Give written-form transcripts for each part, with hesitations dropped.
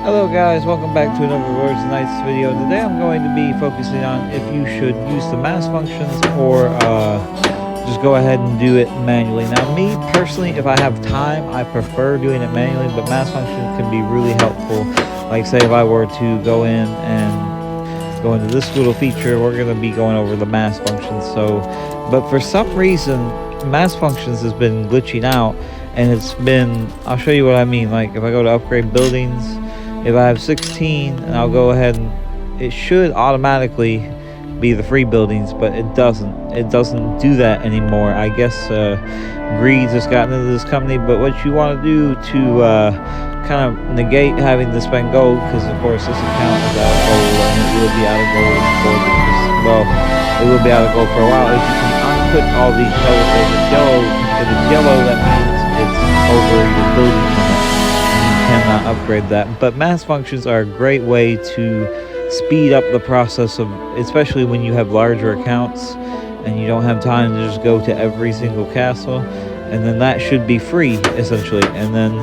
Hello guys, welcome back to another Lords of Knights video. Today I'm going to be focusing on if you should use the mass functions or just go ahead and do it manually. Now me personally, if I have time, I prefer doing it manually, but mass functions can be really helpful. Like say if I were to go in and go into this little feature, we're going to be going over the mass functions. So, but for some reason, mass functions has been glitching out, and it's been, I'll show you what I mean. Like if I go to upgrade buildings, if I have 16 and I'll go ahead and it should automatically be the free buildings, but it doesn't do that anymore. I guess greed has gotten into this company. But what you want to do to kind of negate having to spend gold, because of course this account is out of gold and it will be out of gold for it will be out of gold for a while, is you can unput all these colors. If it's yellow, that means it's over your building limit. Cannot upgrade that. But mass functions are a great way to speed up the process of, especially when you have larger accounts and you don't have time to just go to every single castle, and then that should be free essentially. And then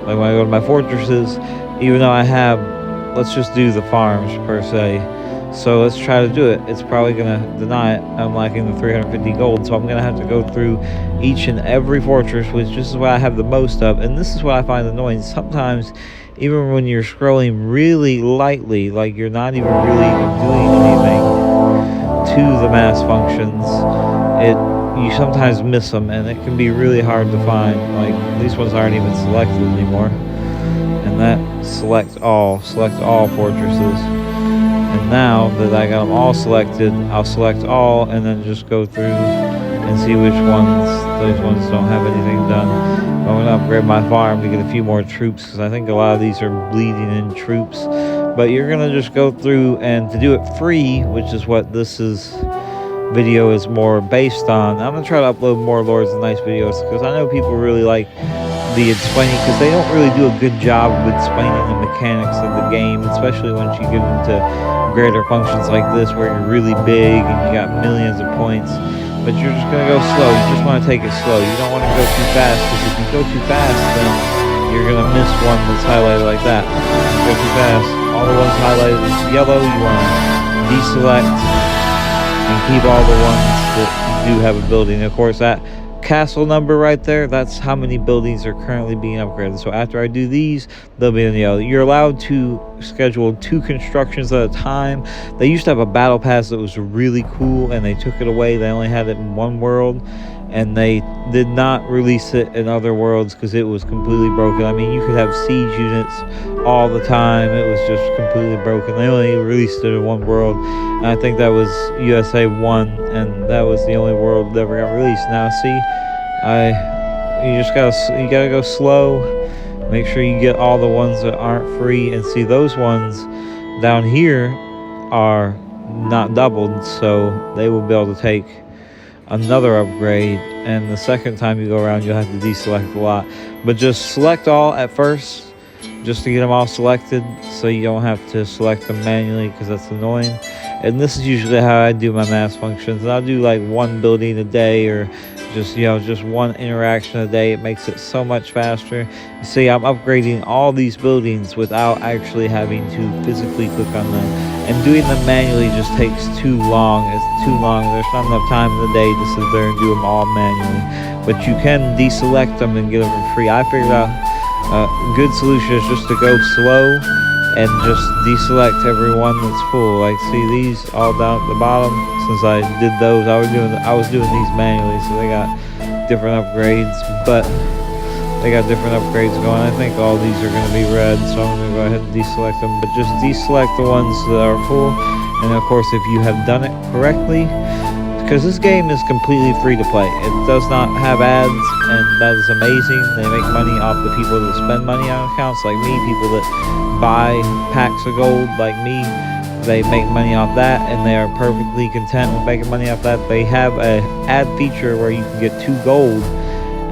like when I go to my fortresses, even though I have, let's just do the farms per se, so let's try to do it. It's probably gonna deny it. I'm lacking the 350 gold, so I'm gonna have to go through each and every fortress, which this is what I have the most of. And this is what I find annoying. Sometimes, even when you're scrolling really lightly, like you're not even really doing anything to the mass functions, you sometimes miss them, and it can be really hard to find. Like these ones aren't even selected anymore, and that select all fortresses. And now that I got them all selected, I'll select all and then just go through and see which ones, those ones don't have anything done. I'm going to upgrade my farm to get a few more troops, because I think a lot of these are bleeding in troops. But you're going to just go through, and to do it free, which is what this video is more based on, I'm going to try to upload more Lords of Knights videos, because I know people really like the explaining, because they don't really do a good job with explaining the mechanics of the game, especially once you get into greater functions like this where you're really big and you got millions of points. But you're just going to go slow. You just want to take it slow. You don't want to go too fast, because if you go too fast, then you're going to miss one that's highlighted like that. If you go too fast, all the ones highlighted as yellow, you want to deselect and keep all the ones that do have a building. Of course, that castle number right there, that's how many buildings are currently being upgraded. So after I do these, they'll be in the yellow. You're allowed to schedule 2 constructions at a time. They used to have a battle pass that was really cool, and they took it away. They only had it in one world, and they did not release it in other worlds because it was completely broken. I mean, you could have siege units all the time. It was just completely broken. They only released it in one world, and I think that was USA 1, and that was the only world that ever got released. Now see, you gotta go slow. Make sure you get all the ones that aren't free, and see those ones down here are not doubled, so they will be able to take another upgrade, and the second time you go around you'll have to deselect a lot. But just select all at first, just to get them all selected, so you don't have to select them manually, because that's annoying. And this is usually how I do my mass functions, and I'll do like 1 building a day, or just, you know, just 1 interaction a day. It makes it so much faster. You see, I'm upgrading all these buildings without actually having to physically click on them, and doing them manually just takes too long. It's too long. There's not enough time in the day to sit there and do them all manually. But you can deselect them and get them for free. I figured out a good solution is just to go slow and just deselect every one that's full. Like see these all down at the bottom, since I did those, I was doing these manually, so they got different upgrades, but they got different upgrades going. I think all these are going to be red, so I'm going to go ahead and deselect them, but just deselect the ones that are full. And of course, if you have done it correctly, because this game is completely free to play, it does not have ads, and that is amazing. They make money off the people that spend money on accounts like me, people that buy packs of gold like me. They make money off that, and they are perfectly content with making money off that. They have a ad feature where you can get 2 gold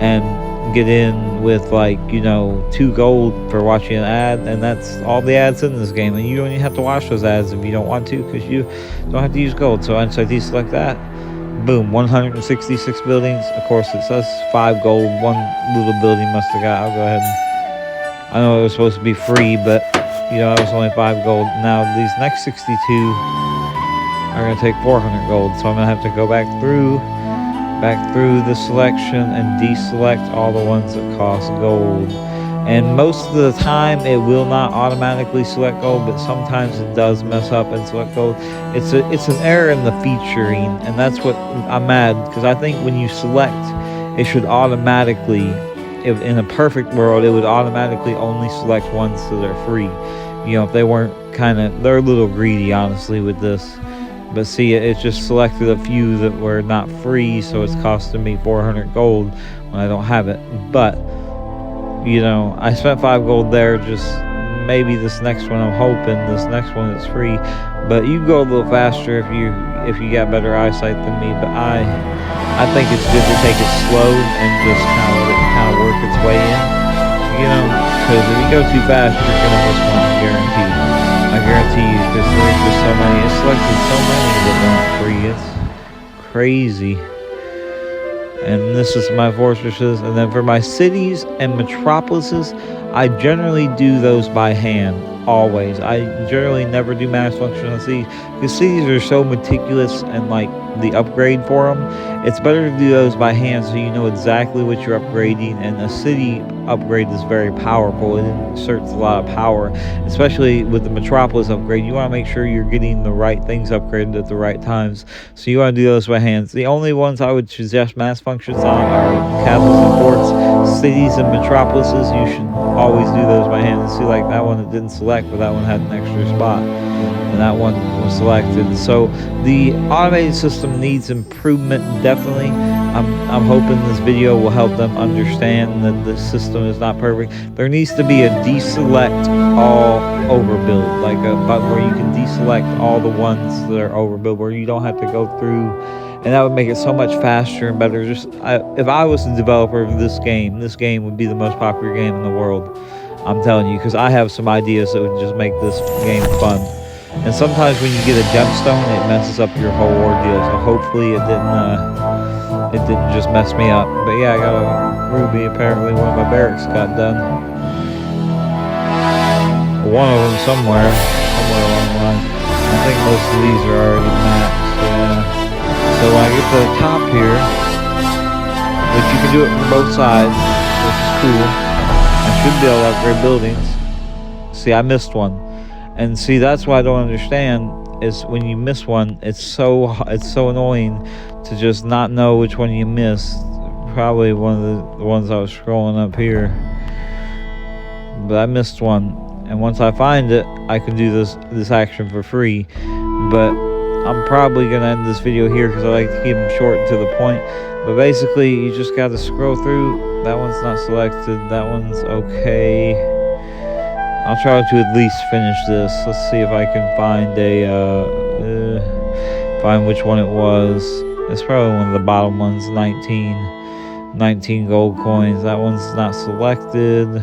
and get in with, like, you know, 2 gold for watching an ad, and that's all the ads in this game. And you don't even have to watch those ads if you don't want to, because you don't have to use gold. So once I deselect that, boom, 166 buildings. Of course, it says 5 gold. 1 little building must have got. I'll go ahead and, I know it was supposed to be free, but you know, that was only 5 gold. Now these next 62 are going to take 400 gold, so I'm going to have to go back through the selection and deselect all the ones that cost gold. And most of the time it will not automatically select gold, but sometimes it does mess up and select gold. It's an error in the featuring, and that's what I'm mad, because I think when you select, it should automatically, if in a perfect world, it would automatically only select ones that are free. You know, if they weren't they're a little greedy, honestly, with this. But see, it just selected a few that were not free, so it's costing me 400 gold when I don't have it. But, you know, I spent 5 gold there. Just maybe this next one, I'm hoping this next one is free. But you go a little faster if you got better eyesight than me. But I think it's good to take it slow and just let it work its way in. You know, because if you go too fast, you're gonna miss one, I guarantee you, because there's just so many. It's selected so many that aren't free. It's crazy. And this is my fortresses. And then for my cities and metropolises, I generally do those by hand, always. I generally never do mass function on cities, because cities are so meticulous and like the upgrade for them. It's better to do those by hand so you know exactly what you're upgrading. And a city upgrade is very powerful. It inserts a lot of power, especially with the metropolis upgrade. You want to make sure you're getting the right things upgraded at the right times, so you want to do those by hands. The only ones I would suggest mass functions on are castles and forts. Cities and metropolises, you should always do those by hand. See, like that one, it didn't select, but that one had an extra spot, and that one was selected. So the automated system needs improvement, definitely. I'm hoping this video will help them understand that the system is not perfect. There needs to be a deselect all overbuild, like a button where you can deselect all the ones that are overbuild, where you don't have to go through, and that would make it so much faster and better. If I was the developer of this game would be the most popular game in the world. I'm telling you, because I have some ideas that would just make this game fun. And sometimes when you get a gemstone, it messes up your whole ordeal. So hopefully it didn't just mess me up. But yeah, I got a ruby. Apparently one of my barracks got done. One of them somewhere along the line. I think most of these are already maxed. So when I get to the top here, which you can do it from both sides, which is cool. I should be able to upgrade buildings. See, I missed one. And see, that's what I don't understand, is when you miss one, it's so annoying to just not know which one you missed. Probably one of the ones I was scrolling up here. But I missed one. And once I find it, I can do this action for free. But I'm probably going to end this video here, because I like to keep them short and to the point. But basically, you just got to scroll through. That one's not selected. That one's okay. I'll try to at least finish this. Let's see if I can find find which one it was. It's probably one of the bottom ones. 19 gold coins. That one's not selected.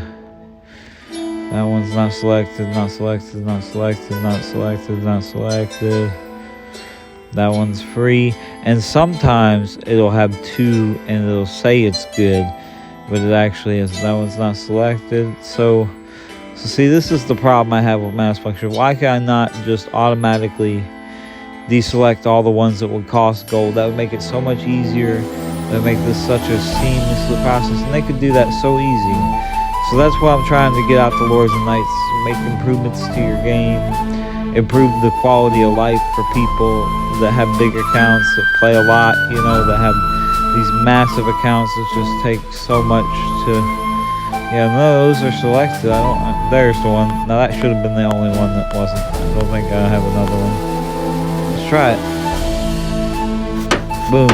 That one's not selected. Not selected. Not selected. Not selected. Not selected. That one's free. And sometimes it'll have 2 and it'll say it's good, but it actually is. That one's not selected. So see, this is the problem I have with mass function. Why can I not just automatically deselect all the ones that would cost gold? That would make it so much easier. That would make this such a seamless process, and they could do that so easy. So that's why I'm trying to get out the Lords and Knights, make improvements to your game, improve the quality of life for people that have big accounts, that play a lot, you know, that have these massive accounts that just take so much to... Yeah, no, those are selected. There's the one. Now that should have been the only one that wasn't. I don't think I have another one. Let's try it. Boom.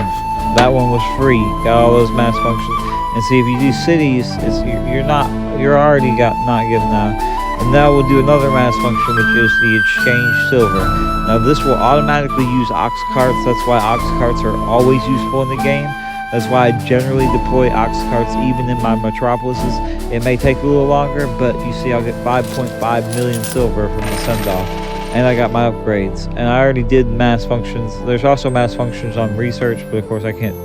That one was free. Got all those mass functions. And see, if you do cities, you're already not getting that. And now we'll do another mass function, which is the exchange silver. Now this will automatically use ox carts. That's why ox carts are always useful in the game. That's why I generally deploy ox carts even in my metropolises. It may take a little longer, but you see I'll get 5.5 million silver from the send-off. And I got my upgrades. And I already did mass functions. There's also mass functions on research, but of course I can't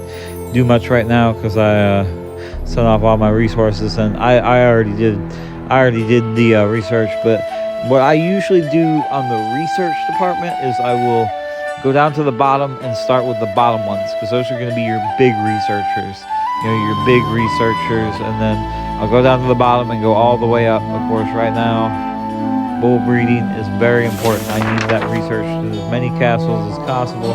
do much right now because I sent off all my resources. And I already did the research, but What I usually do on the research department is I will go down to the bottom and start with the bottom ones, because those are going to be your big researchers, and then I'll go down to the bottom and go all the way up. Of course, right now, bull breeding is very important. I need that research to as many castles as possible.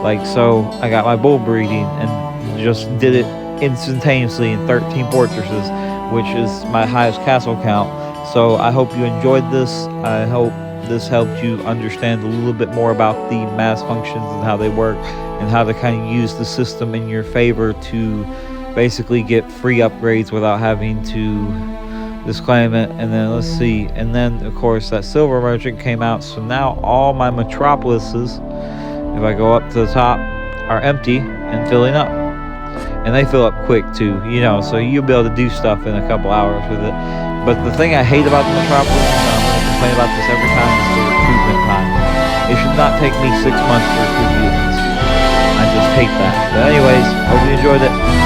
Like, so I got my bull breeding and just did it instantaneously in 13 fortresses, which is my highest castle count. So I hope you enjoyed this. I hope this helped you understand a little bit more about the mass functions and how they work, and how to kind of use the system in your favor to basically get free upgrades without having to disclaim it. And then let's see, and then of course that silver merchant came out, so now all my metropolises, if I go up to the top, are empty and filling up, and they fill up quick too, so you'll be able to do stuff in a couple hours with it. But the thing I hate about the metropolis, and I'm going to complain about this every time, is the recruitment time. It should not take me 6 months to recruit units. I just hate that. But anyways, hope you enjoyed it.